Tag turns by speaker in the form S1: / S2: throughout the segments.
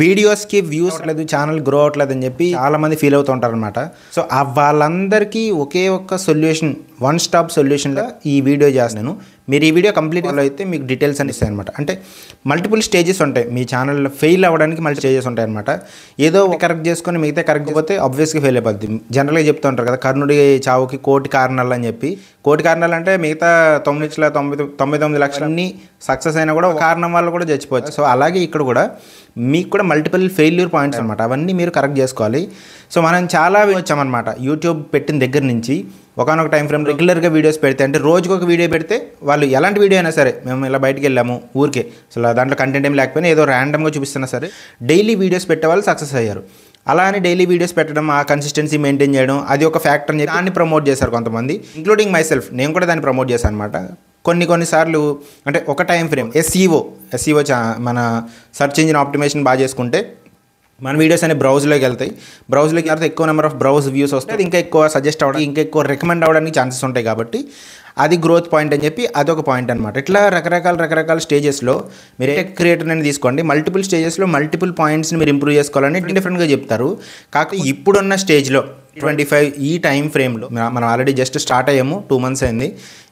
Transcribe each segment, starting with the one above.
S1: వీడియోస్కి వ్యూస్ లేదు, channel grow అవ్వట్లేదని చెప్పి చాలామంది ఫీల్ అవుతూ ఉంటారనమాట. సో వాళ్ళందరికీ ఒకే ఒక్క సొల్యూషన్, వన్ స్టాప్ సొల్యూషన్గా ఈ వీడియో చేస్తున్నాను. మీరు ఈ వీడియో కంప్లీట్ అయితే మీకు డీటెయిల్స్ అని ఇస్తాయి అనమాట. అంటే మల్టిపుల్ స్టేజెస్ ఉంటాయి, మీ ఛానల్ ఫెయిల్ అవ్వడానికి మల్టీ స్టేజెస్ ఉంటాయి అనమాట. ఏదో కరెక్ట్ చేసుకొని మిగతా కరెక్ట్ అయిపోతే ఆబ్వియస్గా ఫెయిల్ అయిపోద్ది. జనరల్గా చెప్తూ ఉంటారు కదా, కర్ణుడి చావుకి కోటి కారణాలు అని చెప్పి. కోటి కారణాలు అంటే మిగతా 9,99,00,000 సక్సెస్ అయినా కూడా ఒక కారణం వల్ల కూడా చచ్చిపోవచ్చు. సో అలాగే ఇక్కడ కూడా మీకు కూడా మల్టిపుల్ ఫెయిల్యూర్ పాయింట్స్ అనమాట, అవన్నీ మీరు కరెక్ట్ చేసుకోవాలి. సో మనం చాలా వచ్చామన్నమాట యూట్యూబ్ పెట్టిన దగ్గర నుంచి. ఒకనొక టైం ఫ్రేమ్ రెగ్యులర్గా వీడియోస్ పెడితే, అంటే రోజుకు ఒక వీడియో పెడితే వాళ్ళు ఎలాంటి వీడియో అయినా సరే, మేము ఇలా బయటికి వెళ్ళాము ఊరికే, అసలు దాంట్లో కంటెంట్ ఏం లేకపోయినా ఏదో ర్యాండమ్గా చూపిస్తున్నా సరే డైలీ వీడియోస్ పెట్టే వాళ్ళు సక్సెస్ అయ్యారు. అలా అని డైలీ వీడియోస్ పెట్టడం, ఆ కన్సిస్టెన్సీ మెయింటైన్ చేయడం, అది ఒక ఫ్యాక్టర్ అని చెప్పి దాన్ని ప్రమోట్ చేశారు కొంతమంది, ఇంక్లూడింగ్ మై సెల్ఫ్. నేను కూడా దాన్ని ప్రమోట్ చేశాను అనమాట. కొన్నిసార్లు అంటే ఒక టైం ఫ్రేమ్ ఎస్ఈఓ మన సెర్చ్ ఇంజిన్ ఆప్టిమేషన్ బాగా చేసుకుంటే మన వీడియోస్ అనేవి బ్రౌజ్లోకి వెళ్తాయి. బ్రౌజ్లోకి వెళ్తే ఎక్కువ నెంబర్ ఆఫ్ బ్రౌజ్ వ్యూస్ వస్తాయి, అది ఇంకా ఎక్కువ సజెస్ట్ అవ్వడానికి, ఇంకా ఎక్కువ రికమెండ్ అవ్వడానికి ఛాన్సెస్ ఉంటాయి. కాబట్టి అది గ్రోత్ పాయింట్ అని చెప్పి అదొక పాయింట్ అనమాట. ఇట్లా రకరకాల స్టేజెస్లో మీరు టెక్ క్రియేటర్ అని తీసుకోండి, మల్టిపుల్ స్టేజెస్లో మల్టిపుల్ పాయింట్స్ని మీరు ఇంప్రూవ్ చేసుకోవాలని డిఫరెంట్గా చెప్తారు. కాకపోతే ఇప్పుడున్న స్టేజ్లో 25 ఈ టైం ఫ్రేమ్లో మనం ఆల్రెడీ జస్ట్ స్టార్ట్ అయ్యాము, 2 months అయింది,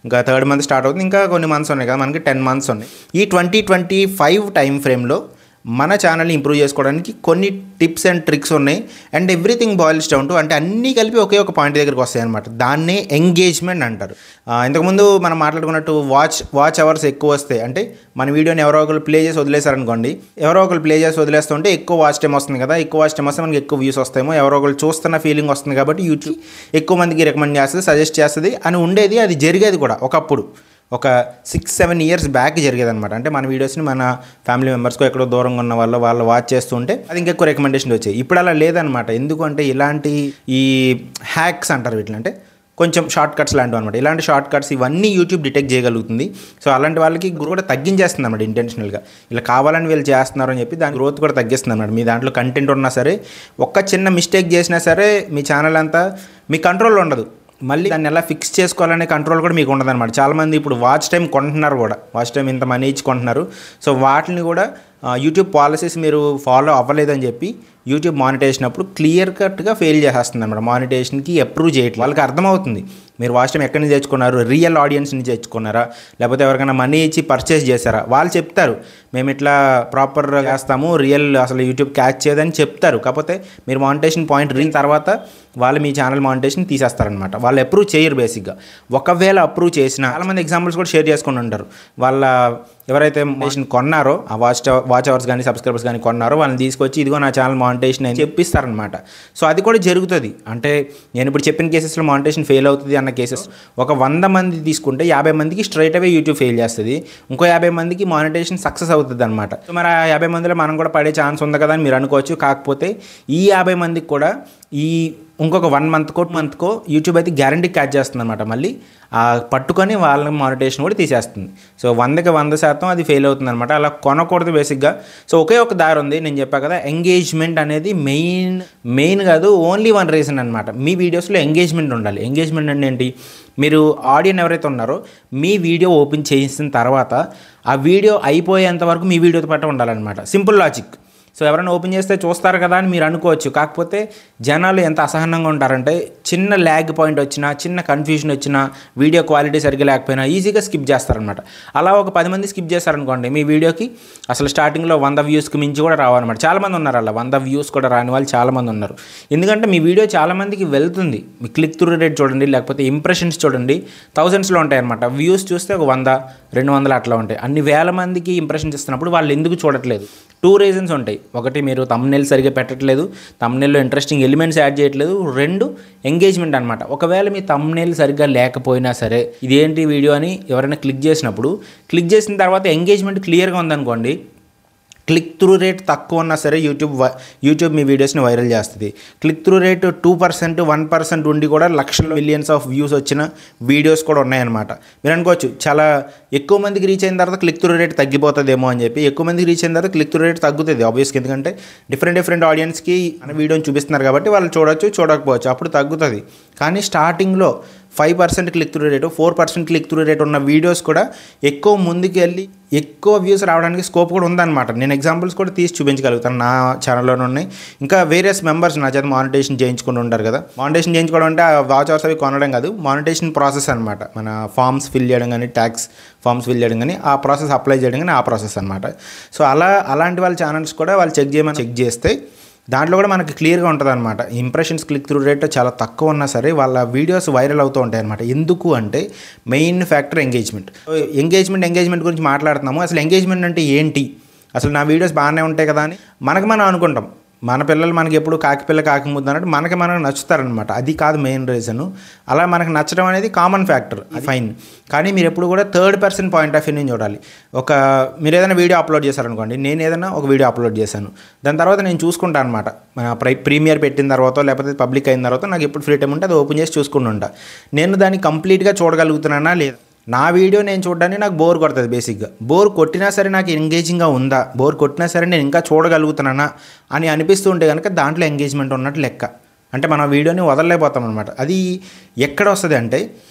S1: ఇంకా 3rd month స్టార్ట్ అవుతుంది, ఇంకా కొన్ని మంత్స్ ఉన్నాయి కదా, మనకి 10 months ఉన్నాయి. ఈ 2025 టైం ఫ్రేమ్లో మన ఛానల్ని ఇంప్రూవ్ చేసుకోవడానికి కొన్ని టిప్స్ అండ్ ట్రిక్స్ ఉన్నాయి. And everything boils down to, అంటే అన్నీ కలిపి ఒకే ఒక పాయింట్ దగ్గరికి వస్తాయి అనమాట. దాన్నే ఎంగేజ్మెంట్ అంటారు. ఇంతకుముందు మనం మాట్లాడుకున్నట్టు వాచ్ అవర్స్ ఎక్కువ వస్తాయి, అంటే మన వీడియోని ఎవరో ఒకరు ప్లే చేసి వదిలేశారనుకోండి, ఎవరో ఒకరు ప్లే చేసి వదిలేస్తుంటే ఎక్కువ వాచ్ టైం వస్తుంది కదా, ఎక్కువ వాచ్ టైం వస్తే మనకి ఎక్కువ వ్యూస్ వస్తాయేమో, ఎవరో ఒకరు చూస్తున్న ఫీలింగ్ వస్తుంది కాబట్టి యూట్యూబ్ ఎక్కువ మందికి రికమెండ్ చేస్తుంది, సజెస్ట్ చేస్తుంది అని ఉండేది. అది జరిగేది కూడా ఒకప్పుడు, ఒక 6-7 years బ్యాక్ జరిగేదనమాట. అంటే మన వీడియోస్ని మన ఫ్యామిలీ మెంబర్స్కో ఎక్కడో దూరంగా ఉన్న వాళ్ళు వాచ్ చేస్తుంటే అది ఇంకెక్కువ రికమెండేషన్ వచ్చాయి. ఇప్పుడు అలా లేదనమాట. ఎందుకంటే ఇలాంటి ఈ హ్యాక్స్ అంటారు వీటిని, అంటే కొంచెం షార్ట్ కట్స్ లాంటివి అనమాట. ఇలాంటి షార్ట్ కట్స్ ఇవన్నీ యూట్యూబ్ డిటెక్ట్ చేయగలుగుతుంది. సో అలాంటి వాళ్ళకి గ్రోత్ కూడా తగ్గించేస్తుంది అనమాట ఇంటెన్షనల్గా. ఇలా కావాలని వీళ్ళు చేస్తున్నారు అని చెప్పి దాని గ్రోత్ కూడా తగ్గిస్తుంది అనమాట. మీ దాంట్లో కంటెంట్ ఉన్నా సరే, ఒక్క చిన్న మిస్టేక్ చేసినా సరే మీ ఛానల్ అంతా మీ కంట్రోల్లో ఉండదు. మళ్ళీ దాన్ని ఎలా ఫిక్స్ చేసుకోవాలనే కంట్రోల్ కూడా మీకు ఉండదన్నమాట. చాలామంది ఇప్పుడు వాచ్ టైం కొంటున్నారు కూడా, వాచ్ టైం ఇంత మనీ ఇచ్చి కొంటున్నారు. సో వాటిని కూడా యూట్యూబ్ పాలసీస్ మీరు ఫాలో అవ్వలేదని చెప్పి యూట్యూబ్ మానిటైజేషన్ అప్పుడు క్లియర్ కట్గా ఫెయిల్ చేసేస్తుంది అన్నమాట. మానిటైజేషన్కి అప్రూవ్ చేయట్లేదు. వాళ్ళకి అర్థమవుతుంది మీరు వాచ్ టైం ఎక్కడి నుంచి తెచ్చుకున్నారు, రియల్ ఆడియన్స్ నుంచి తెచ్చుకున్నారా, లేకపోతే ఎవరికైనా మనీ ఇచ్చి పర్చేస్ చేశారా. వాళ్ళు చెప్తారు మేము ఇట్లా ప్రాపర్గా చేస్తాము, రియల్ అసలు యూట్యూబ్ క్యాచ్ చేయదని చెప్తారు. కాకపోతే మీరు మానిటైజేషన్ పాయింట్ రీన్ తర్వాత వాళ్ళు మీ ఛానల్ మానిటైజేషన్ తీసేస్తారనమాట. వాళ్ళు అప్రూవ్ చేయరు బేసిక్గా. ఒకవేళ అప్రూవ్ చేసినా చాలామంది ఎగ్జాంపుల్స్ కూడా షేర్ చేసుకుని ఉంటారు. వాళ్ళ ఎవరైతే మానిటైజేషన్ కొన్నారో, ఆ వాచ్ అవర్స్ కానీ సబ్స్క్రైబర్స్ కానీ కొన్నారో వాళ్ళని తీసుకొచ్చి ఇదిగో నా ఛానల్ మానిటైజేషన్ అని చెప్పిస్తారనమాట. సో అది కూడా జరుగుతుంది. అంటే నేను ఇప్పుడు చెప్పిన కేసెస్లో మానిటైజేషన్ ఫెయిల్ అవుతుంది అన్న కేసెస్ ఒక 100 మంది తీసుకుంటే 50 మందికి స్ట్రైట్ అవే యూట్యూబ్ ఫెయిల్ చేస్తుంది, ఇంకో 50 మందికి మానిటైజేషన్ సక్సెస్ అవుతుంది అనమాట. సో మరి ఆ 50 మందిలో మనం కూడా పడే ఛాన్స్ ఉంది కదా అని మీరు అనుకోవచ్చు. కాకపోతే ఈ 50 మందికి కూడా ఈ ఇంకొక 1 monthకో యూట్యూబ్ అయితే గ్యారంటీ క్యాచ్ చేస్తుంది అనమాట. మళ్ళీ పట్టుకొని వాళ్ళ మానిటైజేషన్ కూడా తీసేస్తుంది. సో 100కి 100% అది ఫెయిల్ అవుతుంది అనమాట. అలా కొనకూడదు బేసిక్గా. సో ఒకే ఒక దారి ఉంది, నేను చెప్పా కదా, ఎంగేజ్మెంట్ అనేది మెయిన్ కాదు, ఓన్లీ వన్ రీజన్ అనమాట. మీ వీడియోస్లో ఎంగేజ్మెంట్ ఉండాలి. ఎంగేజ్మెంట్ అంటే ఏంటి, మీరు ఆడియన్స్ ఎవరైతే ఉన్నారో మీ వీడియో ఓపెన్ చేసిన తర్వాత ఆ వీడియో అయిపోయేంత వరకు మీ వీడియోతో పాటు ఉండాలన్నమాట. Simple logic. సో ఎవరైనా ఓపెన్ చేస్తే చూస్తారు కదా అని మీరు అనుకోవచ్చు. కాకపోతే జనాలు ఎంత అసహనంగా ఉంటారంటే చిన్న ల్యాగ్ పాయింట్ వచ్చినా, చిన్న కన్ఫ్యూజన్ వచ్చినా, వీడియో క్వాలిటీ సరిగ్గా లేకపోయినా ఈజీగా స్కిప్ చేస్తారనమాట. అలా ఒక 10 మంది స్కిప్ చేస్తారనుకోండి, మీ వీడియోకి అసలు స్టార్టింగ్లో 100 వ్యూస్కి మించి కూడా రావన్నమాట. చాలామంది ఉన్నారు అలా 100 వ్యూస్ కూడా రాని వాళ్ళు చాలామంది ఉన్నారు. ఎందుకంటే మీ వీడియో చాలామందికి వెళ్తుంది. మీ క్లిక్ త్రూ రేట్ చూడండి, లేకపోతే ఇంప్రెషన్స్ చూడండి, థౌజండ్స్లో ఉంటాయి అనమాట. వ్యూస్ చూస్తే ఒక 100-200 అట్లా ఉంటాయి. అన్ని వేల మందికి ఇంప్రెషన్స్ ఇస్తున్నప్పుడు వాళ్ళు ఎందుకు చూడట్లేదు? 2 reasons ఉంటాయి. ఒకటి, మీరు థంబ్నెయిల్ సరిగ్గా పెట్టట్లేదు, థంబ్నెయిల్లో ఇంట్రెస్టింగ్ ఎలిమెంట్స్ యాడ్ చేయట్లేదు. 2, ఎంగేజ్మెంట్ అనమాట. ఒకవేళ మీ థంబ్నెయిల్ సరిగ్గా లేకపోయినా సరే ఇదేంటి వీడియో అని ఎవరైనా క్లిక్ చేసిన తర్వాత ఎంగేజ్మెంట్ క్లియర్గా ఉందనుకోండి, క్లిక్ త్రూ రేట్ తక్కువ ఉన్నా సరే యూట్యూబ్ మీ వీడియోస్ని వైరల్ చేస్తుంది. క్లిక్ త్రూ రేట్ 2%, 1% ఉండి కూడా లక్షల మిలియన్స్ ఆఫ్ వ్యూస్ వచ్చిన వీడియోస్ కూడా ఉన్నాయన్నమాట. మీరు అనుకోవచ్చు చాలా ఎక్కువ మందికి రీచ్ అయిన తర్వాత క్లిక్ త్రూ రేట్ తగ్గిపోతుందేమో అని చెప్పి. ఎక్కువ మందికి రీచ్ అయిన తర్వాత క్లిక్ త్రూ రేట్ తగ్గుతుంది ఆబ్వియస్గా, ఎందుకంటే డిఫరెంట్ ఆడియన్స్కి మన వీడియోని చూపిస్తున్నారు కాబట్టి వాళ్ళు చూడొచ్చు, చూడకపోవచ్చు, అప్పుడు తగ్గుతుంది. కానీ స్టార్టింగ్లో 5% click through rate 4% click through rate ఉన్న వీడియోస్ కూడా ఎక్కువ ముందుకు వెళ్ళి ఎక్కువ వ్యూస్ రావడానికి స్కోప్ కూడా ఉందన్నమాట. నేను ఎగ్జాంపుల్స్ కూడా తీసి చూపించగలుగుతాను. నా ఛానల్లోనే ఉన్నాయి. ఇంకా వేరియస్ మెంబర్స్ నా చేత మానిటేషన్ చేయించుకుని ఉంటారు కదా. మానిటేషన్ చేయించుకోవడం అంటే వాచ్ అవర్స్ అవి కొనడం కాదు, మానిటేషన్ ప్రాసెస్ అనమాట. మన ఫామ్స్ ఫిల్ చేయడం కానీ, ట్యాక్స్ ఫామ్స్ ఫిల్ చేయడం కానీ, ఆ ప్రాసెస్ అప్లై చేయడం కానీ ఆ ప్రాసెస్ అనమాట. సో అలాంటి వాళ్ళ ఛానల్స్ కూడా వాళ్ళు చెక్ చేస్తే దాంట్లో కూడా మనకి క్లియర్గా ఉంటుంది అనమాట. ఇంప్రెషన్స్ క్లిక్ త్రూ రేట్ చాలా తక్కువ ఉన్నా సరే వాళ్ళ వీడియోస్ వైరల్ అవుతూ ఉంటాయి అనమాట. ఎందుకు అంటే మెయిన్ ఫ్యాక్టర్ ఎంగేజ్మెంట్. ఎంగేజ్మెంట్ గురించి మాట్లాడుతున్నాము. అసలు ఎంగేజ్మెంట్ అంటే ఏంటి, అసలు నా వీడియోస్ బాగానే ఉంటాయి కదా అని మనం అనుకుంటాం. మన పిల్లలు మనకి ఎప్పుడు కాకిపిల్ల కాకిముద్ద అన్నట్టు మనకు నచ్చుతారనమాట. అది కాదు మెయిన్ రీజను. అలా మనకు నచ్చడం అనేది కామన్ ఫ్యాక్టర్, అది ఫైన్. కానీ మీరు ఎప్పుడు కూడా third person point of view నుంచి చూడాలి. మీరు ఏదైనా వీడియో అప్లోడ్ చేశారనుకోండి, నేను ఏదైనా ఒక వీడియో అప్లోడ్ చేశాను, దాని తర్వాత నేను చూసుకుంటాను అనమాట. ప్రీమియర్ పెట్టిన తర్వాత లేకపోతే పబ్లిక్ అయిన తర్వాత నాకు ఎప్పుడు ఫ్రీ టైం ఉంటే అది ఓపెన్ చేసి చూసుకుంటా. నేను దాన్ని కంప్లీట్గా చూడగలుగుతున్నానా లేదా, నా వీడియో నేను చూడడానికి నాకు బోర్ కొడుతుంది. బేసిక్గా బోర్ కొట్టినా సరే నాకు ఎంగేజింగ్గా ఉందా, బోర్ కొట్టినా సరే నేను ఇంకా చూడగలుగుతున్నానా అని అనిపిస్తూ ఉంటే కనుక దాంట్లో ఎంగేజ్మెంట్ ఉన్నట్టు లెక్క. అంటే మన వీడియోని వదలలేకపోతాం అనమాట. అది ఎక్కడ వస్తుంది అంటే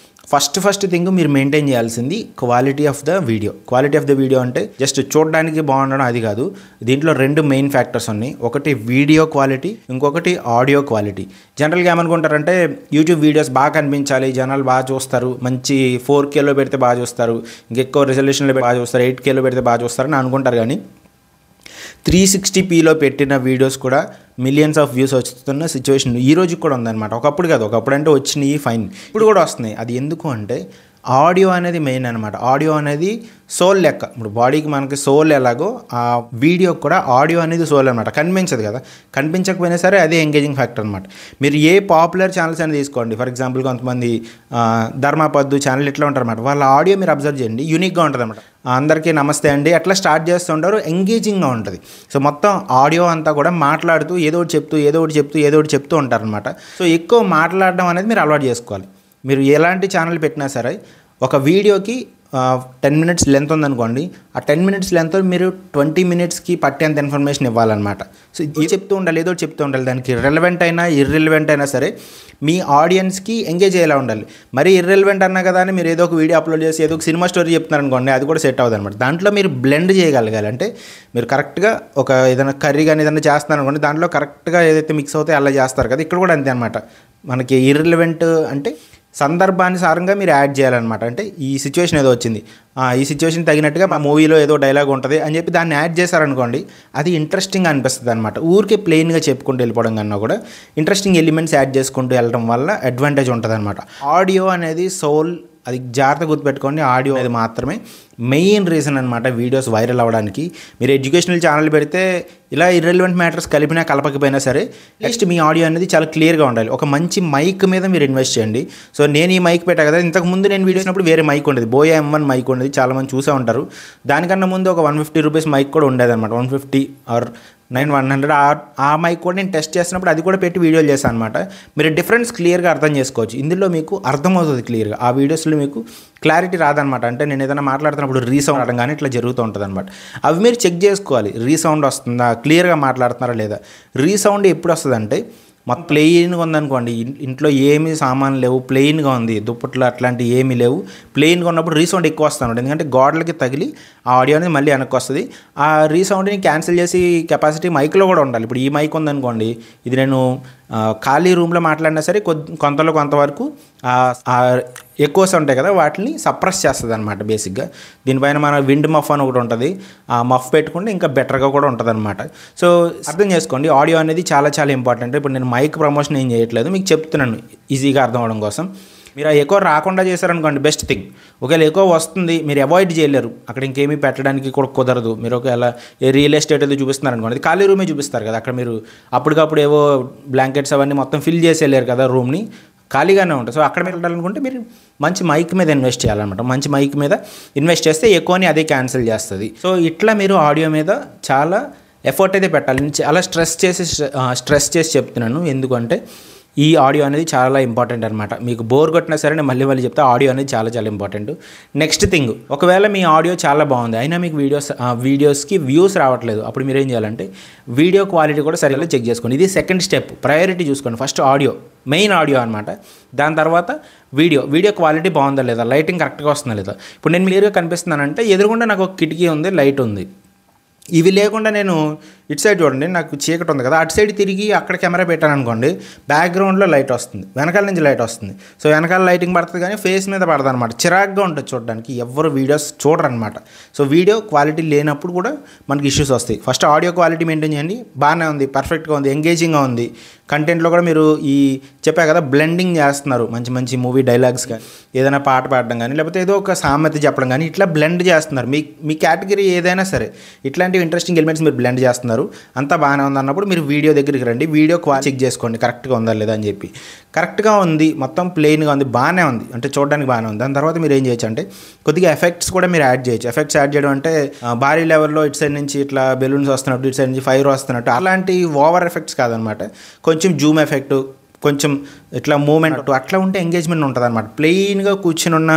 S1: ఫస్ట్ థింగ్ మీరు మెయింటైన్ చేయాల్సింది క్వాలిటీ ఆఫ్ ద వీడియో అంటే జస్ట్ చూడడానికి బాగుండడం అది కాదు. దీంట్లో 2 మెయిన్ ఫ్యాక్టర్స్ ఉన్నాయి. ఒకటి వీడియో క్వాలిటీ, ఇంకొకటి ఆడియో క్వాలిటీ. జనరల్గా ఏమనుకుంటారంటే యూట్యూబ్ వీడియోస్ బాగా కనిపించాలి, జనాలు బాగా చూస్తారు, మంచి 4Kలో పెడితే బాగా చూస్తారు, ఇంకెక్కువ రెజల్యూషన్లో బాగా చూస్తారు, 8Kలో పెడితే బాగా చూస్తారని అనుకుంటారు. కానీ 360pలో పెట్టిన వీడియోస్ కూడా మిలియన్స్ ఆఫ్ వ్యూస్ వస్తున్న సిచ్యువేషన్ ఈ రోజు కూడా ఉందన్నమాట. ఒకప్పుడు కాదు, ఒకప్పుడు అంటే వచ్చినాయి ఫైన్, ఇప్పుడు కూడా వస్తున్నాయి. అది ఎందుకు అంటే ఆడియో అనేది మెయిన్ అనమాట. ఆడియో అనేది సోల్ లెక్క. ఇప్పుడు బాడీకి మనకి సోల్ ఎలాగో ఆ వీడియోకి కూడా ఆడియో అనేది సోల్ అనమాట. కనిపించదు కదా, కనిపించకపోయినా సరే అదే ఎంగేజింగ్ ఫ్యాక్టర్ అనమాట. మీరు ఏ పాపులర్ ఛానల్స్ అని తీసుకోండి, ఫర్ ఎగ్జాంపుల్ కొంతమంది ధర్మపద్దు ఛానల్ ఇట్లా ఉంటారు అనమాట. వాళ్ళ ఆడియో మీరు అబ్జర్వ్ చేయండి, యూనిక్గా ఉంటుంది అనమాట. అందరికీ నమస్తే అండి అట్లా స్టార్ట్ చేస్తుంటారు, ఎంగేజింగ్గా ఉంటుంది. సో మొత్తం ఆడియో అంతా కూడా మాట్లాడుతూ ఏదో ఒకటి చెప్తూ ఉంటారనమాట. సో ఎక్కువ మాట్లాడడం అనేది మీరు అలవాటు చేసుకోవాలి. మీరు ఎలాంటి ఛానల్ పెట్టినా సరే ఒక వీడియోకి 10 minutes లెంత్ ఉందనుకోండి, ఆ 10 minutes లెంత్ మీరు 20 minutesకి పట్టేంత ఇన్ఫర్మేషన్ ఇవ్వాలన్నమాట. సో ఇది చెప్తూ ఉండాలి, ఏదో చెప్తూ ఉండాలి. దానికి రెలవెంట్ అయినా ఇర్రెలవెంట్ అయినా సరే మీ ఆడియన్స్కి ఎంగేజ్ అయ్యేలా ఉండాలి. మరి ఇర్రెలవెంట్ అన్నా కదా అని మీరు ఏదో ఒక వీడియో అప్లోడ్ చేసి ఏదో ఒక సినిమా స్టోరీ చెప్తున్నారనుకోండి, అది కూడా సెట్ అవ్వదు అనమాట. దాంట్లో మీరు బ్లెండ్ చేయగలగాలి. అంటే మీరు కరెక్ట్గా ఒక ఏదైనా కర్రీ కానీ ఏదైనా చేస్తున్నారనుకోండి, దాంట్లో కరెక్ట్గా ఏదైతే మిక్స్ అవుతాయో అలా చేస్తారు కదా. ఇక్కడ కూడా అంతే అనమాట. మనకి ఇర్రెలవెంట్ అంటే సందర్భానుసారంగా మీరు యాడ్ చేయాలన్నమాట. అంటే ఈ సిచ్యువేషన్ ఏదో వచ్చింది, ఈ సిచ్యువేషన్ తగినట్టుగా మా మూవీలో ఏదో డైలాగ్ ఉంటుంది అని చెప్పి దాన్ని యాడ్ చేశారనుకోండి, అది ఇంట్రెస్టింగ్ అనిపిస్తుంది అనమాట. ఊరికే ప్లెయిన్గా చెప్పుకుంటూ వెళ్ళిపోవడం కన్నా కూడా ఇంట్రెస్టింగ్ ఎలిమెంట్స్ యాడ్ చేసుకుంటూ వెళ్ళడం వల్ల అడ్వాంటేజ్ ఉంటుంది అనమాట. ఆడియో అనేది సోల్, అది జాగ్రత్తగా గుర్తుపెట్టుకోండి. ఆడియో అనేది మాత్రమే మెయిన్ రీజన్ అనమాట వీడియోస్ వైరల్ అవ్వడానికి. మీరు ఎడ్యుకేషనల్ ఛానల్ పెడితే ఇలా ఇర్రెలవెంట్ మ్యాటర్స్ కలిపినా కలపకపోయినా సరే నెక్స్ట్ మీ ఆడియో అనేది చాలా క్లియర్గా ఉండాలి. ఒక మంచి మైక్ మీద మీరు ఇన్వెస్ట్ చేయండి. సో నేను ఈ మైక్ పెట్టా కదా, ఇంతకుముందు నేను వీడియో చేసినప్పుడు వేరే మైక్ ఉండేది, బోయా M1 మైక్ ఉండేది, చాలామంది చూసే ఉంటారు. దానికన్నా ముందు ఒక 150 రూపీస్ మైక్ కూడా ఉండేది అనమాట. 150 ఆర్ 900 ఆ మైక్ కూడా నేను టెస్ట్ చేసినప్పుడు అది కూడా పెట్టి వీడియోలు చేశాను అనమాట. మీరు డిఫరెన్స్ క్లియర్గా అర్థం చేసుకోవచ్చు. ఇందులో మీకు అర్థమవుతుంది క్లియర్గా. ఆ వీడియోస్లో మీకు క్లారిటీ రాదనమాట. అంటే నేను ఏదైనా మాట్లాడుతున్నప్పుడు రీసౌండ్ రావడం కానీ ఇట్లా జరుగుతూ ఉంటుంది అనమాట. అవి మీరు చెక్ చేసుకోవాలి. రీసౌండ్ వస్తుందా, క్లియర్గా మాట్లాడుతున్నారా లేదా. రీసౌండ్ ఎప్పుడు వస్తుందంటే మాకు ప్లెయిన్గా ఉందనుకోండి, ఇంట్లో ఏమీ సామాన్లు లేవు, ప్లెయిన్గా ఉంది, దుప్పట్లు అట్లాంటివి ఏమీ లేవు, ప్లెయిన్గా ఉన్నప్పుడు రీసౌండ్ ఎక్కువ వస్తుంది. ఎందుకంటే గోడలకి తగిలి ఆ ఆడియో అనేది మళ్ళీ వెనక్కి వస్తుంది. ఆ రీసౌండ్ని క్యాన్సిల్ చేసి కెపాసిటీ మైక్లో కూడా ఉండాలి. ఇప్పుడు ఈ మైక్ ఉందనుకోండి, ఇది నేను ఖాళీ రూమ్లో మాట్లాడినా సరే కొంతవరకు ఎక్కువ ఉంటాయి కదా, వాటిని సప్రెస్ చేస్తుంది అనమాట బేసిక్గా. దీనిపైన మన విండ్ మఫ్ అని ఒకటి ఉంటుంది, ఆ మఫ్ పెట్టుకుంటే ఇంకా బెటర్గా కూడా ఉంటుంది అనమాట. సో అర్థం చేసుకోండి, ఆడియో అనేది చాలా చాలా ఇంపార్టెంట్. ఇప్పుడు నేను మైక్ ప్రమోషన్ ఏం చేయట్లేదు, మీకు చెప్తున్నాను ఈజీగా అర్థం అవడం కోసం. మీరు ఎక్కువ రాకుండా చేశారనుకోండి బెస్ట్ థింగ్. ఒకవేళ ఎక్కువ వస్తుంది మీరు అవాయిడ్ చేయలేరు, అక్కడ ఇంకేమీ పెట్టడానికి కూడా కుదరదు. మీరు ఒకవేళ రియల్ ఎస్టేట్ ఏదో చూపిస్తున్నారనుకోండి, ఖాళీ రూమే చూపిస్తారు కదా, అక్కడ మీరు అప్పటికప్పుడు ఏవో బ్లాంకెట్స్ అవన్నీ మొత్తం ఫిల్ చేసి వెళ్ళారు కదా, రూమ్ని ఖాళీగానే ఉంటుంది. సో అక్కడ మీరు వెళ్ళాలనుకుంటే మీరు మంచి మైక్ మీద ఇన్వెస్ట్ చేయాలన్నమాట. మంచి మైక్ మీద ఇన్వెస్ట్ చేస్తే ఎక్కువని అదే క్యాన్సిల్ చేస్తుంది. సో ఇట్లా మీరు ఆడియో మీద చాలా ఎఫర్ట్ అయితే పెట్టాలి. చాలా స్ట్రెస్ చేసి చెప్తున్నాను. ఎందుకంటే ఈ ఆడియో అనేది చాలా ఇంపార్టెంట్ అనమాట. మీకు బోర్ కొట్టినా సరే నేను మళ్ళీ చెప్తే ఆడియో అనేది చాలా చాలా ఇంపార్టెంట్. నెక్స్ట్ థింగ్, ఒకవేళ మీ ఆడియో చాలా బాగుంది అయినా మీకు వీడియోస్కి వ్యూస్ రావట్లేదు, అప్పుడు మీరు ఏం చేయాలంటే వీడియో క్వాలిటీ కూడా సరిగ్గా చెక్ చేసుకోండి. ఇది సెకండ్ స్టెప్, ప్రయారిటీ చూసుకోండి. ఫస్ట్ ఆడియో, మెయిన్ ఆడియో అనమాట. దాని తర్వాత వీడియో క్వాలిటీ బాగుందా లేదా, లైటింగ్ కరెక్ట్గా వస్తుందా లేదా. ఇప్పుడు నేను క్లియర్గా కనిపిస్తున్నానంటే ఎదురుగుండా నాకు ఒక కిటికీ ఉంది, లైట్ ఉంది. ఇవి లేకుండా నేను ఇటు సైడ్ చూడండి, నాకు చీకటి ఉంది కదా, అటు సైడ్ తిరిగి అక్కడ కెమెరా పెట్టాను అనుకోండి, బ్యాక్గ్రౌండ్లో లైట్ వస్తుంది, వెనకాల నుంచి లైట్ వస్తుంది. సో వెనకాల లైటింగ్ పడుతుంది కానీ ఫేస్ మీద పడదు అనమాట, చిరాగ్గా ఉంటుంది చూడడానికి, ఎవరు వీడియోస్ చూడరు అనమాట. సో వీడియో క్వాలిటీ లేనప్పుడు కూడా మనకి ఇష్యూస్ వస్తాయి. ఫస్ట్ ఆడియో క్వాలిటీ మెయింటైన్ చేయండి, బాగానే ఉంది, పర్ఫెక్ట్గా ఉంది, ఎంగేజింగ్గా ఉంది. కంటెంట్లో కూడా మీరు చెప్పా కదా బ్లెండింగ్ చేస్తున్నారు, మంచి మంచి మూవీ డైలాగ్స్ కానీ ఏదైనా పాట పాడడం కానీ లేకపోతే ఏదో ఒక సామెత చెప్పడం కానీ ఇట్లా బ్లెండ్ చేస్తున్నారు. మీ కేటగిరీ ఏదైనా సరే ఇట్లాంటివి ఇంట్రెస్టింగ్ ఎలిమెంట్స్ మీరు బ్లెండ్ చేస్తున్నారు, అంతా బాగానే ఉంది అన్నప్పుడు మీరు వీడియో దగ్గరికి రండి, వీడియో క్వాలిటీ చెక్ చేసుకోండి కరెక్ట్గా ఉందా లేదా అని చెప్పి. కరెక్ట్గా ఉంది, మొత్తం ప్లెయిన్గా ఉంది, బాగానే ఉంది అంటే చూడడానికి బాగానే ఉంది. దాని తర్వాత మీరు ఏం చేయొచ్చు అంటే కొద్దిగా ఎఫెక్ట్స్ కూడా మీరు యాడ్ చేయొచ్చు. ఎఫెక్ట్స్ యాడ్ చేయడం అంటే భారీ లెవెల్లో ఇటు సైడ్ నుంచి ఇట్లా బెలూన్స్ వస్తున్నట్టు, ఇటు సైడ్ నుంచి ఫైర్ వస్తున్నట్టు, అలాంటి ఓవర్ ఎఫెక్ట్స్ కాదనమాట. కొంచెం జూమ్ ఎఫెక్ట్, కొంచెం ఇట్లా మూమెంట్ అట్లా ఉంటే ఎంగేజ్మెంట్ ఉంటుంది అనమాట. ప్లెయిన్గా కూర్చుని ఉన్న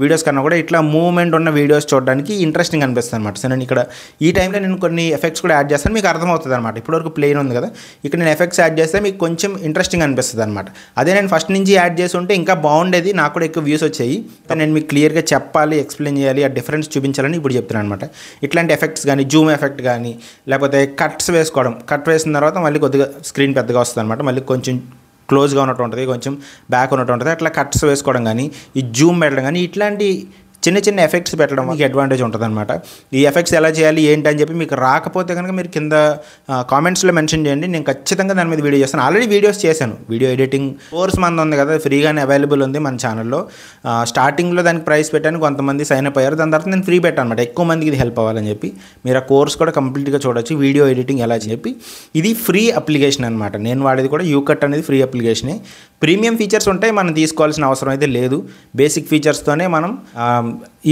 S1: వీడియోస్ కన్నా కూడా ఇట్లా మూమెంట్ ఉన్న వీడియోస్ చూడడానికి ఇంట్రెస్టింగ్ అనిపిస్తుంది అనమాట. సో నేను ఇక్కడ ఈ టైంలో నేను కొన్ని ఎఫెక్ట్స్ కూడా యాడ్ చేస్తాను, మీకు అర్థమవుతుంది అనమాట. ఇప్పటివరకు ప్లెయిన్ ఉంది కదా, ఇక్కడ నేను ఎఫెక్ట్స్ యాడ్ చేస్తే మీకు కొంచెం ఇంట్రెస్టింగ్ అనిపిస్తుంది అనమాట. అదే నేను ఫస్ట్ నుంచి యాడ్ చేసి ఉంటే ఇంకా బాగుండేది, నాకు కూడా ఎక్కువ వ్యూస్ వచ్చాయి. నేను మీకు క్లియర్గా చెప్పాలి, ఎక్స్ప్లెయిన్ చేయాలి, ఆ డిఫరెన్స్ చూపించాలని ఇప్పుడు చెప్తున్నాను అనమాట. ఇట్లాంటి ఎఫెక్ట్స్ కానీ జూమ్ ఎఫెక్ట్ కానీ లేకపోతే కట్స్ వేసుకోవడం, కట్ వేసిన తర్వాత మళ్ళీ కొద్దిగా స్క్రీన్ పెద్దగా వస్తుంది అనమాట, మళ్ళీ కొంచెం క్లోజ్గా ఉన్నట్టు ఉంటుంది, కొంచెం బ్యాక్ ఉన్నట్టు ఉంటుంది, అట్లా కట్స్ వేసుకోవడం కానీ ఈ జూమ్ పెట్టడం కానీ ఇట్లాంటి చిన్న చిన్న ఎఫెక్ట్స్ పెట్టడం మీకు అడ్వాంటేజ్ ఉంటుంది అనమాట. ఈ ఎఫెక్ట్స్ ఎలా చేయాలి ఏంటి అని చెప్పి మీకు రాకపోతే కనుక మీరు కింద కామెంట్స్లో మెన్షన్ చేయండి, నేను ఖచ్చితంగా దాని మీద వీడియో చేస్తాను. ఆల్రెడీ వీడియోస్ చేశాను, వీడియో ఎడిటింగ్ కోర్స్ మంది ఉంది కదా, ఫ్రీగానే అవైలబుల్ ఉంది మన ఛానల్లో. స్టార్టింగ్లో దానికి ప్రైస్ పెట్టాను, కొంతమంది సైన్ అప్ అయ్యారు, దాని తర్వాత నేను ఫ్రీ పెట్టాను అనమాట, ఎక్కువ మందికి ఇది హెల్ప్ అవ్వాలని చెప్పి. మీరు ఆ కోర్స్ కూడా కంప్లీట్గా చూడొచ్చు, వీడియో ఎడిటింగ్ ఎలా అని చెప్పి. ఇది ఫ్రీ అప్లికేషన్ అనమాట, నేను వాడేది కూడా యూకట్ అనేది ఫ్రీ అప్లికేషనే. ప్రీమియం ఫీచర్స్ ఉంటాయి, మనం తీసుకోవాల్సిన అవసరం అయితే లేదు. బేసిక్ ఫీచర్స్తోనే మనం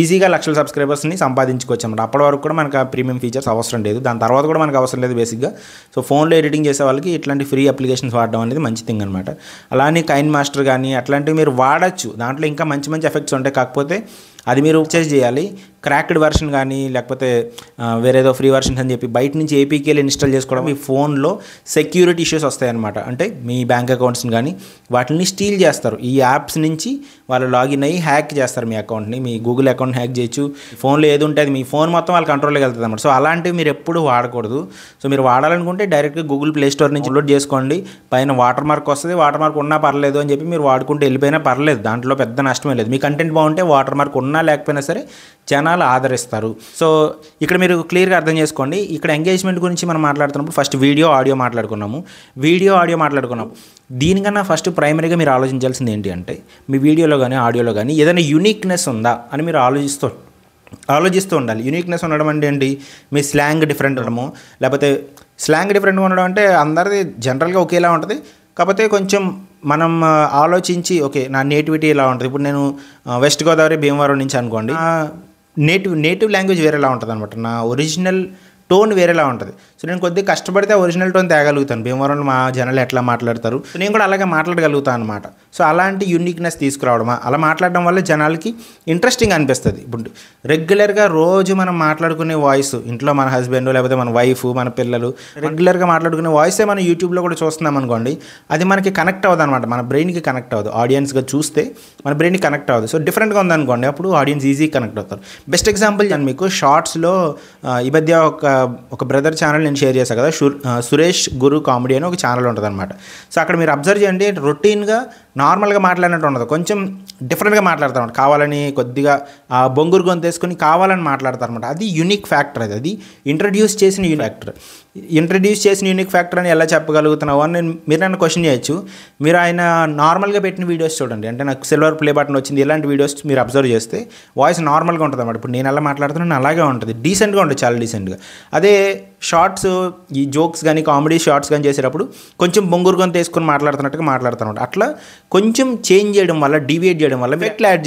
S1: ఈజీగా లక్షల సబ్స్క్రైబర్స్ని సంపాదించుకోవచ్చు అన్నమాట. అప్పటి వరకు కూడా మనకు ఆ ప్రీమియం ఫీచర్స్ అవసరం లేదు, దాని తర్వాత కూడా మనకు అవసరం లేదు బేసిక్గా. సో ఫోన్లో ఎడిటింగ్ చేసే వాళ్ళకి ఇట్లాంటి ఫ్రీ అప్లికేషన్స్ వాడడం అనేది మంచి థింగ్ అనమాట. అలానే కైన్ మాస్టర్ కానీ అట్లాంటివి మీరు వాడచ్చు, దాంట్లో ఇంకా మంచి మంచి ఎఫెక్ట్స్ ఉంటాయి. కాకపోతే అది మీరు పర్చేజ్ చేయాలి, క్రాక్డ్ వెర్షన్ కానీ లేకపోతే వేరేదో ఫ్రీ వెర్షన్స్ అని చెప్పి బయట నుంచి ఏపీకేలు ఇన్స్టాల్ చేసుకోవడం మీ ఫోన్లో సెక్యూరిటీ ఇష్యూస్ వస్తాయన్నమాట. అంటే మీ బ్యాంక్ అకౌంట్స్ని కానీ వాటిని స్టీల్ చేస్తారు, ఈ యాప్స్ నుంచి వాళ్ళు లాగిన్ అయ్యి హ్యాక్ చేస్తారు మీ అకౌంట్ని, మీ గూగుల్ అకౌంట్ హ్యాక్ చేయొచ్చు. ఫోన్లో ఏది ఉంటుంది మీ ఫోన్ మొత్తం వాళ్ళ కంట్రోల్లోకి వెళ్తుంది అన్నమాట. సో అలాంటివి మీరు ఎప్పుడు వాడకూడదు. సో మీరు వాడాలనుకుంటే డైరెక్ట్గా గూగుల్ ప్లే స్టోర్ నుంచి డౌన్లోడ్ చేసుకోండి, పైన వాటర్ మార్క్ వస్తుంది, వాటర్ మార్క్ ఉన్నా పర్లేదు అని చెప్పి మీరు వాడుకుంటే వెళ్ళిపోయినా పర్లేదు, దాంట్లో పెద్ద నష్టమే లేదు. మీ కంటెంట్ బాగుంటే వాటర్ మార్క్ ఉన్నా లేకపోయినా సరే జనాలు ఆదరిస్తారు. సో ఇక్కడ మీరు క్లియర్గా అర్థం చేసుకోండి, ఇక్కడ ఎంగేజ్మెంట్ గురించి మనం మాట్లాడుతున్నప్పుడు ఫస్ట్ వీడియో ఆడియో మాట్లాడుకున్నాము. దీనికన్నా ఫస్ట్ ప్రైమరీగా మీరు ఆలోచించాల్సింది ఏంటి అంటే మీ వీడియోలో కానీ ఆడియోలో కానీ ఏదైనా యూనిక్నెస్ ఉందా అని మీరు ఆలోచిస్తూ ఉండాలి. యూనిక్నెస్ ఉండడం అంటే ఏంటి, మీ స్లాంగ్ డిఫరెంట్ ఉండడము, లేకపోతే స్లాంగ్ డిఫరెంట్గా ఉండడం అంటే అందరిది జనరల్గా ఒకేలా ఉంటుంది, కాకపోతే కొంచెం మనం ఆలోచించి ఓకే నా నేటివిటీ ఇలా ఉంటుంది. ఇప్పుడు నేను వెస్ట్ గోదావరి భీమవరం నుంచి అనుకోండి, నేటివ్ లాంగ్వేజ్ వేరేలా ఉంటుంది అనమాట, నా ఒరిజినల్ టోన్ వేరేలా ఉంటుంది. సో నేను కొద్దిగా కష్టపడితే ఒరిజినల్ టోన్ తేగలుగుతాను, భీమవరంలో మా జనాలు ఎట్లా మాట్లాడతారు సో నేను కూడా అలాగే మాట్లాడగలుగుతాను అనమాట. సో అలాంటి యూనిక్నెస్ తీసుకురావడం, అలా మాట్లాడడం వల్ల జనాలకి ఇంట్రెస్టింగ్ అనిపిస్తుంది. ఇప్పుడు రెగ్యులర్గా రోజు మనం మాట్లాడుకునే వాయిస్, ఇంట్లో మన హస్బెండ్ లేకపోతే మన వైఫ్ మన పిల్లలు రెగ్యులర్గా మాట్లాడుకునే వాయిసే మనం యూట్యూబ్లో కూడా చూస్తున్నాం అనుకోండి, అది మనకి కనెక్ట్ అవ్వదు అనమాట, మన బ్రెయిన్కి కనెక్ట్ అవ్వదు. ఆడియన్స్గా చూస్తే మన బ్రెయిన్కి కనెక్ట్ అవ్వదు. సో డిఫరెంట్గా ఉందనుకోండి, అప్పుడు ఆడియన్స్ ఈజీ కనెక్ట్ అవుతారు. బెస్ట్ ఎగ్జాంపుల్ నేను మీకు షార్ట్స్లో ఈ మధ్య ఒక బ్రదర్ ఛానల్ నేను షేర్ చేశాను కదా, సురేష్ గురు కామెడీ అని ఒక ఛానల్ ఉంటుంది అనమాట. సో అక్కడ మీరు అబ్జర్వ్ చేయండి, రొటీన్గా నార్మల్గా మాట్లాడినట్టు ఉండదు, కొంచెం డిఫరెంట్గా మాట్లాడతారు అనమాట, కావాలని కొద్దిగా బొంగురు గొంతు వేసుకొని కావాలని మాట్లాడతారు అనమాట. అది యూనిక్ ఫ్యాక్టర్, అది ఇంట్రడ్యూస్ చేసిన యూనిక్ ఫ్యాక్టర్ అని ఎలా చెప్పగలుగుతున్నావు అని మీరు నన్ను క్వశ్చన్ చేయొచ్చు. మీరు ఆయన నార్మల్గా పెట్టిన వీడియోస్ చూడండి, అంటే నాకు సిల్వర్ ప్లే బటన్ వచ్చింది, ఇలాంటి వీడియోస్ మీరు అబ్జర్వ్ చేస్తే వాయిస్ నార్మల్గా ఉంటుంది అనమాట. ఇప్పుడు నేను ఎలా మాట్లాడుతున్నాను అలాగే ఉంటుంది, డీసెంట్గా ఉంటుంది, చాలా డీసెంట్గా. అదే షార్ట్స్ ఈ జోక్స్ కానీ కామెడీ షార్ట్స్ కానీ చేసేటప్పుడు కొంచెం బొంగురు గొంతు వేసుకొని మాట్లాడుతున్నట్టుగా మాట్లాడుతున్నమాట. అట్లా కొంచెం చేంజ్ చేయడం వల్ల, డీవియేట్ చేయడం వల్ల ఎఫెక్ట్లు యాడ్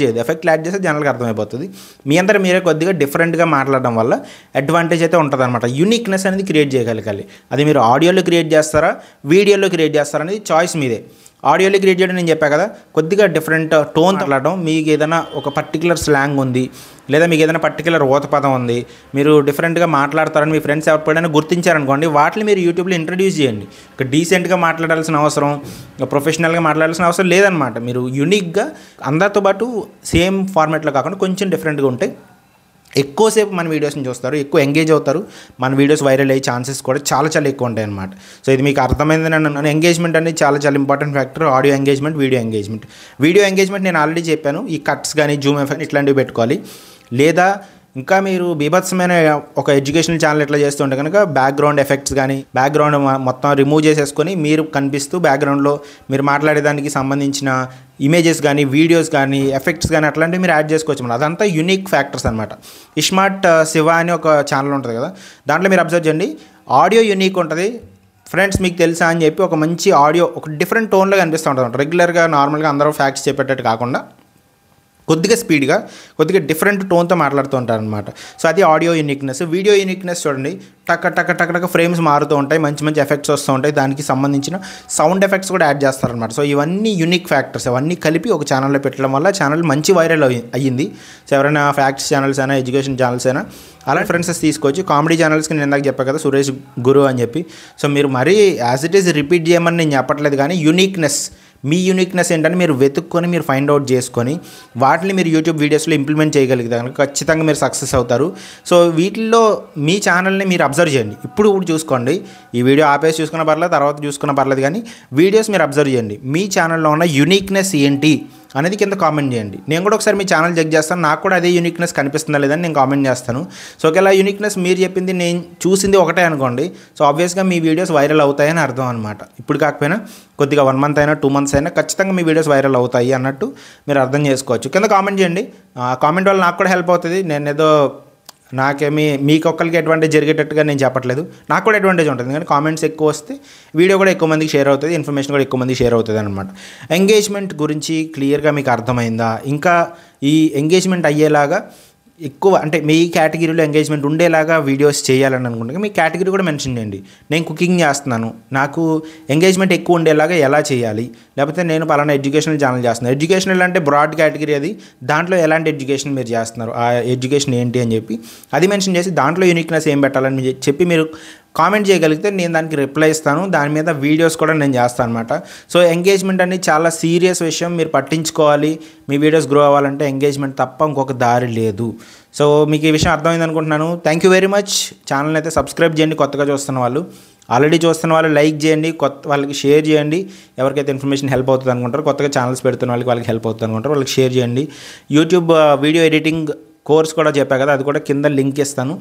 S1: చేస్తే జనాలకు అర్థమైపోతుంది. మీ అందరూ మీరే కొద్దిగా డిఫరెంట్గా మాట్లాడడం వల్ల అడ్వాంటేజ్ అయితే ఉంటుంది అనమాట. యూనిక్నెస్ అనేది క్రియేట్ చేయగలగాలి. అది మీరు ఆడియోలో క్రియేట్ చేస్తారా వీడియోలో క్రియేట్ చేస్తారా అనేది చాయిస్ మీదే. ఆడియోలో క్రియేట్ చేయడం నేను చెప్పా కదా, కొద్దిగా డిఫరెంట్ టోన్ మాట్లాడడం, మీకు ఏదైనా ఒక పర్టికులర్ స్లాంగ్ ఉంది, లేదా మీకు ఏదైనా పర్టికులర్ ఊతపదం ఉంది, మీరు డిఫరెంట్గా మాట్లాడతారని మీ ఫ్రెండ్స్ ఎప్పుడైనా గుర్తించారనుకోండి, వాటిని మీరు యూట్యూబ్లో ఇంట్రడ్యూస్ చేయండి. ఇక డీసెంట్గా మాట్లాడాల్సిన అవసరం, ప్రొఫెషనల్గా మాట్లాడాల్సిన అవసరం లేదనమాట. మీరు యూనిక్గా అందరితో పాటు సేమ్ ఫార్మాట్లో కాకుండా కొంచెం డిఫరెంట్గా ఉంటే ఎక్కువసేపు మన వీడియోస్ని చూస్తారు, ఎక్కువ ఎంగేజ్ అవుతారు, మన వీడియోస్ వైరల్ అయ్యే ఛాన్సెస్ కూడా చాలా చాలా ఎక్కువ ఉంటాయి అన్నమాట. సో ఇది మీకు అర్థమైంది నన్ను. ఎంగేజ్మెంట్ అనేది చాలా చాలా important factor. Audio engagement, video engagement. Video engagement నేను ఆల్రెడీ చెప్పాను, ఈ కట్స్ కానీ జూమ్ ఎఫెక్ట్ ఇట్లాంటివి పెట్టుకోవాలి. లేదా ఇంకా మీరు బీభత్సమైన ఒక ఎడ్యుకేషనల్ ఛానల్ ఎట్లా చేస్తుంటే కనుక బ్యాక్గ్రౌండ్ ఎఫెక్ట్స్ కానీ బ్యాక్గ్రౌండ్ మొత్తం రిమూవ్ చేసేసుకొని మీరు కనిపిస్తూ బ్యాక్గ్రౌండ్లో మీరు మాట్లాడేదానికి సంబంధించిన ఇమేజెస్ కానీ వీడియోస్ కానీ ఎఫెక్ట్స్ కానీ అట్లాంటివి మీరు యాడ్ చేసుకోవచ్చు అన్నమాట. అదంతా యూనిక్ ఫ్యాక్టర్స్ అనమాట. ఇస్మార్ట్ శివ అని ఒక ఛానల్ ఉంటుంది కదా, దాంట్లో మీరు అబ్జర్వ్ చేయండి, ఆడియో యూనిక్ ఉంటుంది. ఫ్రెండ్స్ మీకు తెలుసా అని చెప్పి ఒక మంచి ఆడియో ఒక డిఫరెంట్ టోన్లో కనిపిస్తూ ఉంటుంది. రెగ్యులర్గా నార్మల్గా అందరూ ఫ్యాక్ట్స్ చెప్పేటట్టు కాకుండా కొద్దిగా స్పీడ్గా కొద్దిగా డిఫరెంట్ టోన్తో మాట్లాడుతూ ఉంటారు అనమాట. సో అది ఆడియో యూనిక్నెస్. వీడియో యూనిక్నెస్ చూడండి, టక్ ఫ్రేమ్స్ మారుతూ ఉంటాయి, మంచి మంచి ఎఫెక్ట్స్ వస్తూ ఉంటాయి, దానికి సంబంధించిన సౌండ్ ఎఫెక్ట్స్ కూడా యాడ్ చేస్తారనమాట. సో ఇవన్నీ యూనిక్ ఫ్యాక్టర్స్, అవన్నీ కలిపి ఒక ఛానల్లో పెట్టడం వల్ల ఛానల్ మంచి వైరల్ అయ్యింది. సో ఎవరైనా ఫ్యాక్ట్స్ ఛానల్స్ అయినా ఎడ్యుకేషన్ ఛానల్స్ అయినా అలా ఫ్రెండ్స్ తీసుకోవచ్చు. కామెడీ ఛానల్స్కి నేను ఇందాక చెప్పాను కదా, సురేష్ గురు అని చెప్పి. సో మీరు మరీ యాజ్ ఇట్ ఈస్ రిపీట్ చేయమని నేను చెప్పట్లేదు, కానీ యూనిక్నెస్, మీ యూనిక్నెస్ ఏంటని మీరు వెతుక్కొని మీరు ఫైండ్ అవుట్ చేసుకొని వాటిని మీరు యూట్యూబ్ వీడియోస్లో ఇంప్లిమెంట్ చేయగలిగితే కనుక ఖచ్చితంగా మీరు సక్సెస్ అవుతారు. సో వీటిల్లో మీ ఛానల్ని మీరు అబ్జర్వ్ చేయండి. ఇప్పుడు చూసుకోండి, ఈ వీడియో ఆపేసి చూసుకున్న పర్లేదు, తర్వాత చూసుకున్న పర్లేదు, కానీ వీడియోస్ మీరు అబ్జర్వ్ చేయండి. మీ ఛానల్లో ఉన్న యూనిక్నెస్ ఏంటి అనేది కింద కామెంట్ చేయండి. నేను కూడా ఒకసారి మీ ఛానల్ చెక్ చేస్తాను, నాకు కూడా అదే యూనిక్నెస్ కనిపిస్తుందా లేదని నేను కామెంట్ చేస్తాను. సో ఒకవేళ యూనిక్నెస్ మీరు చెప్పింది నేను చూసింది ఒకటే అనుకోండి, సో ఆబ్వియస్గా మీ వీడియోస్ వైరల్ అవుతాయని అర్థం అనమాట. ఇప్పుడు కాకపోయినా కొద్దిగా 1 month అయినా 2 months అయినా ఖచ్చితంగా మీ వీడియోస్ వైరల్ అవుతాయి అన్నట్టు మీరు అర్థం చేసుకోవచ్చు. కింద కామెంట్ చేయండి. కామెంట్ వల్ల నాకు కూడా హెల్ప్ అవుతుంది. నేను ఏదో మీకు ఒక్కరికి అడ్వాంటేజ్ జరిగేటట్టుగా నేను చెప్పట్లేదు, నాకు కూడా అడ్వాంటేజ్ ఉంటుంది. కానీ కామెంట్స్ ఎక్కువ వస్తే వీడియో కూడా ఎక్కువ మందికి షేర్ అవుతుంది, ఇన్ఫర్మేషన్ కూడా ఎక్కువ మందికి షేర్ అవుతుంది అనమాట. ఎంగేజ్మెంట్ గురించి క్లియర్గా మీకు అర్థమైందా? ఇంకా ఈ ఎంగేజ్మెంట్ అయ్యేలాగా ఎక్కువ అంటే మీ కేటగిరీలో ఎంగేజ్మెంట్ ఉండేలాగా వీడియోస్ చేయాలని అనుకుంటే మీ కేటగిరీ కూడా మెన్షన్ చేయండి. నేను కుకింగ్ చేస్తున్నాను, నాకు ఎంగేజ్మెంట్ ఎక్కువ ఉండేలాగా ఎలా చేయాలి, లేకపోతే నేను పలానా ఎడ్యుకేషనల్ ఛానల్ చేస్తున్నాను. ఎడ్యుకేషనల్ అంటే బ్రాడ్ కేటగిరీ అది, దాంట్లో ఎలాంటి ఎడ్యుకేషన్ మీరు చేస్తున్నారు, ఆ ఎడ్యుకేషన్ ఏంటి అని చెప్పి అది మెన్షన్ చేసి దాంట్లో యూనిక్నెస్ ఏం పెట్టాలని చెప్పి మీరు కామెంట్ చేయగలిగితే నేను దానికి రిప్లై ఇస్తాను. దాని మీద వీడియోస్ కూడా నేను చేస్తాను అనమాట. సో ఎంగేజ్మెంట్ అనేది చాలా సీరియస్ విషయం, మీరు పట్టించుకోవాలి. మీ వీడియోస్ గ్రో అవ్వాలంటే ఎంగేజ్మెంట్ తప్ప ఇంకొక దారి లేదు. సో మీకు ఈ విషయం అర్థమైంది అనుకుంటున్నాను. Thank you very much. ఛానల్ని అయితే సబ్స్క్రైబ్ చేయండి. కొత్తగా చూస్తున్న వాళ్ళు, ఆల్రెడీ చూస్తున్న వాళ్ళు లైక్ చేయండి, కొత్త వాళ్ళకి షేర్ చేయండి. ఎవరికైతే ఇన్ఫర్మేషన్ హెల్ప్ అవుతుంది అనుకుంటారో, కొత్తగా ఛానల్స్ పెడుతున్న వాళ్ళకి హెల్ప్ అవుతుంది అనుకుంటారో వాళ్ళకి షేర్ చేయండి. యూట్యూబ్ వీడియో ఎడిటింగ్ కోర్స్ కూడా చెప్పా కదా, అది కూడా కింద లింక్ ఇస్తాను,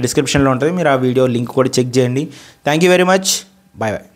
S1: డిస్క్రిప్షన్లో ఉంటుంది. మీరు ఆ వీడియో లింక్ కూడా చెక్ చేయండి. Thank you very much. Bye bye.